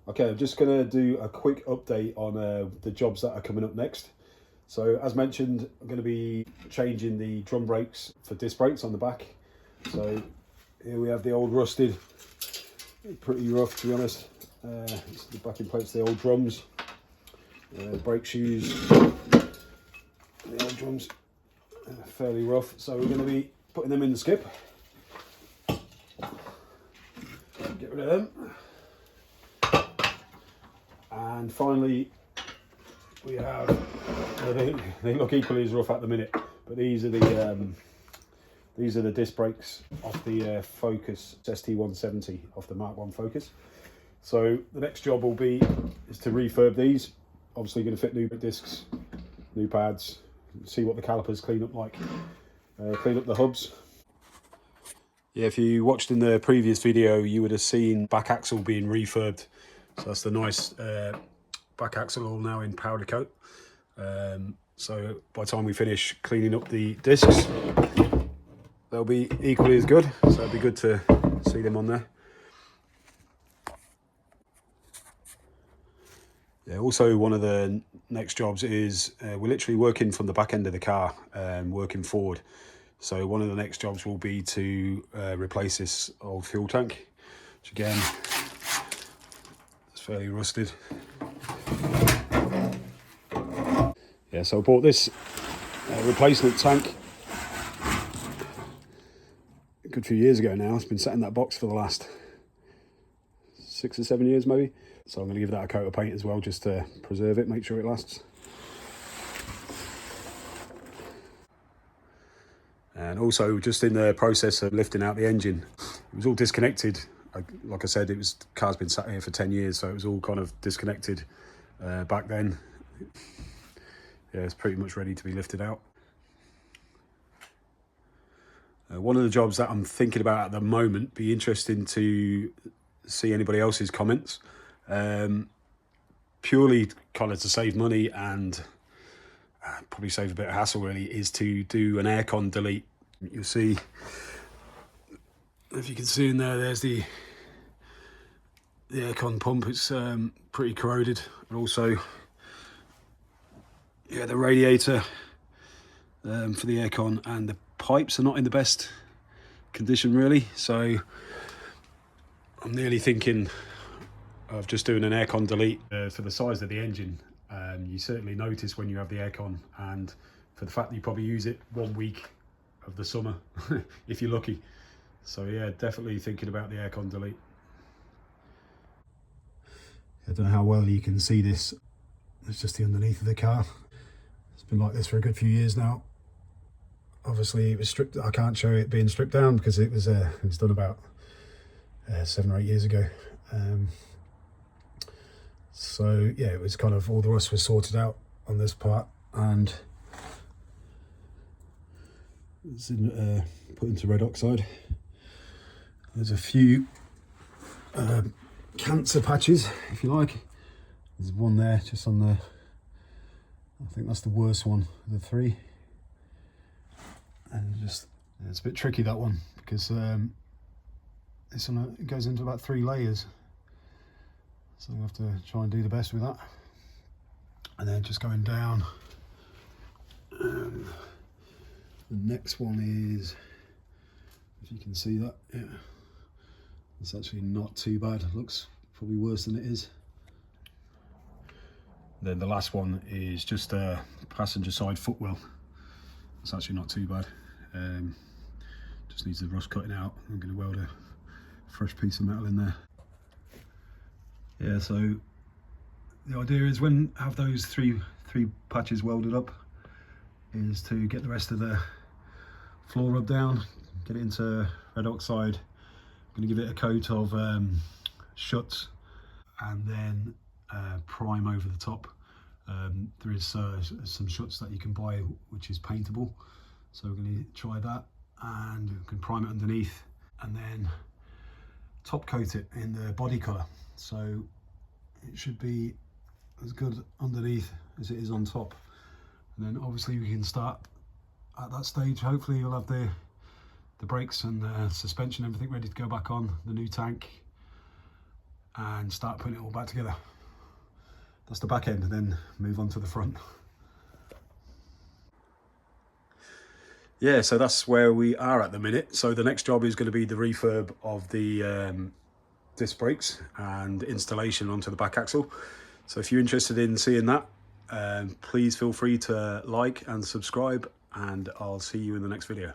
Okay, I'm just going to do a quick update on the jobs that are coming up next. So as mentioned, I'm going to be changing the drum brakes for disc brakes on the back. So here we have the old rusted, pretty rough to be honest. The backing plates, the old drums, brake shoes, the old drums, fairly rough. So we're going to be putting them in the skip. Get rid of them. And finally, we have, they look equally as rough at the minute, but these are the disc brakes off the Focus ST170, off the Mark 1 Focus. So the next job will be is to refurb these. Obviously going to fit new discs, new pads, see what the calipers clean up like, clean up the hubs. Yeah, if you watched in the previous video, you would have seen back axle being refurbed. So that's the nice back axle all now in powder coat. So by the time we finish cleaning up the discs, they'll be equally as good. So it'll be good to see them on there. Yeah, also one of the next jobs is we're literally working from the back end of the car and working forward. So one of the next jobs will be to replace this old fuel tank, which again, it's fairly rusted. Yeah, so I bought this replacement tank a good few years ago now. It's been sat in that box for the last 6 or 7 years maybe. So I'm going to give that a coat of paint as well, just to preserve it, make sure it lasts. And also just in the process of lifting out the engine, it was all disconnected. Like I said, the car's been sat here for 10 years, so it was all kind of disconnected back then. Yeah, it's pretty much ready to be lifted out. One of the jobs that I'm thinking about at the moment, be interesting to see anybody else's comments. Purely kind of to save money and probably save a bit of hassle really, is to do an aircon delete. You'll see, if you can see in there, there's the aircon pump. It's pretty corroded, and also yeah, the radiator for the aircon and the pipes are not in the best condition really. So I'm nearly thinking of just doing an aircon delete for the size of the engine. You certainly notice when you have the aircon, and for the fact that you probably use it 1 week of the summer if you're lucky. So yeah, definitely thinking about the aircon delete. I don't know how well you can see this. It's just the underneath of the car. It's been like this for a good few years now. Obviously it was stripped. I can't show it being stripped down because it was done about 7 or 8 years ago. So yeah, it was kind of, all the rust was sorted out on this part, and it's put into red oxide. There's a few cancer patches, if you like. There's one there just on the, I think that's the worst one of the three. And just, it's a bit tricky, that one, because it goes into about 3 layers. So we'll have to try and do the best with that. And then just going down, the next one is, if you can see that, yeah, it's actually not too bad. It looks probably worse than it is. Then the last one is just a passenger side footwell. It's actually not too bad. Just needs the rust cutting out. I'm going to weld a fresh piece of metal in there. Yeah, so the idea is, when I have those three patches welded up, is to get the rest of the floor rubbed down, get it into red oxide. I'm going to give it a coat of shuts, and then prime over the top. There is some shuts that you can buy which is paintable, so we're going to try that, and we can prime it underneath and then top coat it in the body colour, so it should be as good underneath as it is on top. And then obviously we can start at that stage. Hopefully you'll have the brakes and the suspension, everything ready to go back on, the new tank, and start putting it all back together. That's the back end, and then move on to the front. Yeah, so that's where we are at the minute. So the next job is going to be the refurb of the disc brakes and installation onto the back axle. So if you're interested in seeing that, please feel free to like and subscribe, and I'll see you in the next video.